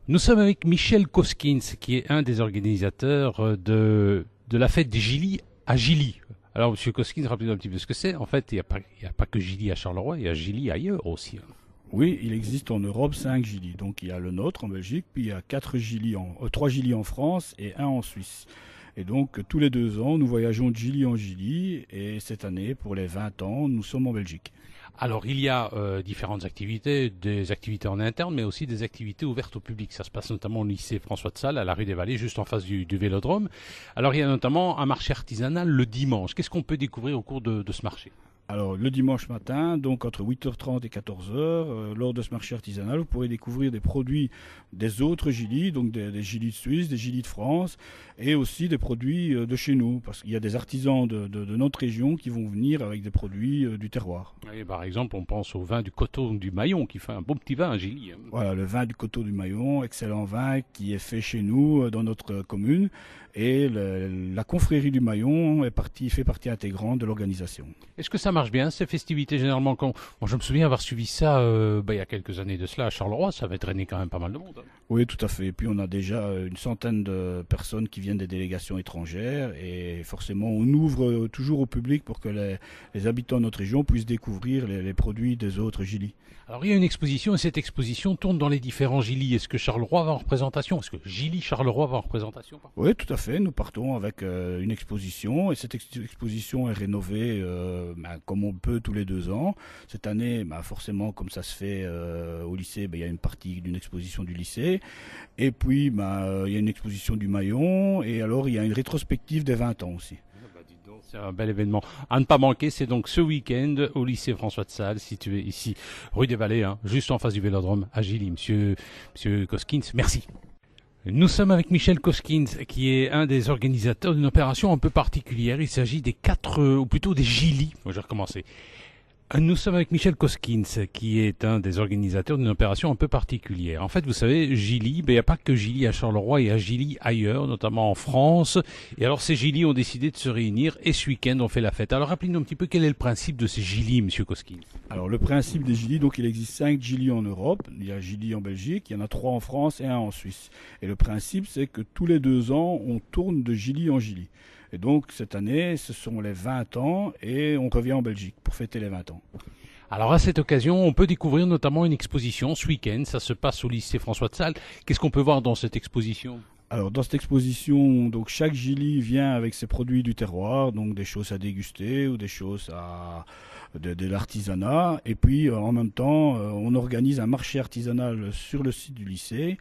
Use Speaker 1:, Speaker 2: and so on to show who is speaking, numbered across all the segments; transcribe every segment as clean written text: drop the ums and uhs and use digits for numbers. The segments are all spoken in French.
Speaker 1: Nous sommes avec Michel Koskins, qui est un des organisateurs de la fête des Gillies à Gilly. Alors, Monsieur Koskins, rappelez-nous un petit peu ce que c'est. En fait, il n'y a pas que Gilly à Charleroi, il y a Gilly ailleurs aussi.
Speaker 2: Oui, il existe en Europe 5 Gillies. Donc il y a le nôtre en Belgique, puis il y a 3 Gillies en France et un en Suisse. Et donc tous les 2 ans, nous voyageons de Gilly en Gilly. Et cette année, pour les 20 ans, nous sommes en Belgique.
Speaker 1: Alors, il y a différentes activités, des activités en interne, mais aussi des activités ouvertes au public. Ça se passe notamment au lycée François de Sales, à la rue des Vallées, juste en face du Vélodrome. Alors, il y a notamment un marché artisanal le dimanche. Qu'est-ce qu'on peut découvrir au cours de ce marché?
Speaker 2: Alors le dimanche matin, donc entre 8h30 et 14h, lors de ce marché artisanal, vous pourrez découvrir des produits des autres Gillies, donc des Gillies de Suisse, des Gillies de France, et aussi des produits de chez nous, parce qu'il y a des artisans de notre région qui vont venir avec des produits du terroir.
Speaker 1: Et par exemple, on pense au vin du Coteau du Maillon, qui fait un bon petit vin à Gilly.
Speaker 2: Voilà, le vin du Coteau du Maillon, excellent vin qui est fait chez nous, dans notre commune, et la confrérie du Maillon fait partie intégrante de l'organisation.
Speaker 1: Est-ce que ça marche bien, ces festivités, généralement moi, je me souviens avoir suivi ça il y a quelques années de cela à Charleroi, ça avait traîné quand même pas mal de monde.
Speaker 2: Oui, tout à fait. Et puis on a déjà une centaine de personnes qui viennent des délégations étrangères, et forcément on ouvre toujours au public pour que les habitants de notre région puissent découvrir les produits des autres Gillies.
Speaker 1: Alors il y a une exposition, et cette exposition tourne dans les différents Gillies. Est-ce que Charleroi va en représentation? Est-ce que Gilly Charleroi va en représentation?
Speaker 2: Oui, tout à fait. Nous partons avec une exposition, et cette exposition est rénovée comme on peut tous les 2 ans. Cette année, forcément, comme ça se fait au lycée, il y a une partie d'une exposition du lycée, et puis il y a une exposition du Maillon, et alors il y a une rétrospective des 20 ans aussi.
Speaker 1: C'est un bel événement à ne pas manquer. C'est donc ce week-end au lycée François de Sales, situé ici rue des Vallées, juste en face du Vélodrome à Gilly. Monsieur Koskins, merci. Nous sommes avec Michel Koskins, qui est un des organisateurs d'une opération un peu particulière. Il s'agit des ou plutôt des Gillies. Moi, j'ai recommencé. Nous sommes avec Michel Koskins, qui est un des organisateurs d'une opération un peu particulière. En fait, vous savez, Gilly, il n'y a pas que Gilly à Charleroi, il y a Gilly ailleurs, notamment en France. Et alors, ces Gilly ont décidé de se réunir, et ce week-end, on fait la fête. Alors, rappelez-nous un petit peu quel est le principe de ces Gilly, monsieur Koskins.
Speaker 2: Alors, le principe des Gilly, donc il existe 5 Gilly en Europe. Il y a Gilly en Belgique, il y en a 3 en France et 1 en Suisse. Et le principe, c'est que tous les 2 ans, on tourne de Gilly en Gilly. Et donc, cette année, ce sont les 20 ans, et on revient en Belgique pour fêter les 20 ans.
Speaker 1: Alors, à cette occasion, on peut découvrir notamment une exposition ce week-end. Ça se passe au lycée François de Sales. Qu'est-ce qu'on peut voir dans cette exposition?
Speaker 2: Alors, dans cette exposition, donc, chaque Gilly vient avec ses produits du terroir, donc des choses à déguster ou des choses de l'artisanat. Et puis, en même temps, on organise un marché artisanal sur le site du lycée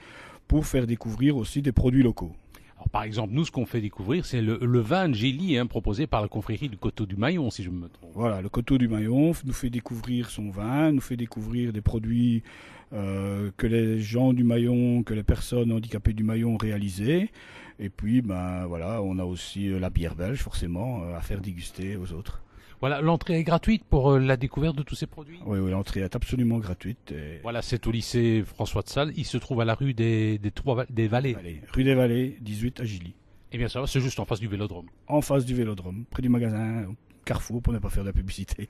Speaker 2: pour faire découvrir aussi des produits locaux.
Speaker 1: Alors, par exemple, nous, ce qu'on fait découvrir, c'est le vin de Gilly, proposé par la confrérie du Coteau du Maillon, si je me trompe.
Speaker 2: Voilà, le Coteau du Maillon nous fait découvrir son vin, nous fait découvrir des produits que les gens du Maillon, que les personnes handicapées du Maillon ont réalisés. Et puis, voilà, on a aussi la bière belge, forcément, à faire déguster aux autres.
Speaker 1: Voilà, l'entrée est gratuite pour la découverte de tous ces produits?
Speaker 2: Oui, l'entrée est absolument gratuite.
Speaker 1: Voilà, c'est au lycée François de Sales. Il se trouve à la rue des Vallées.
Speaker 2: Rue des Vallées, 18 à Gilly.
Speaker 1: Eh bien, ça va, c'est juste en face du Vélodrome.
Speaker 2: En face du Vélodrome, près du magasin Carrefour, pour ne pas faire de la publicité.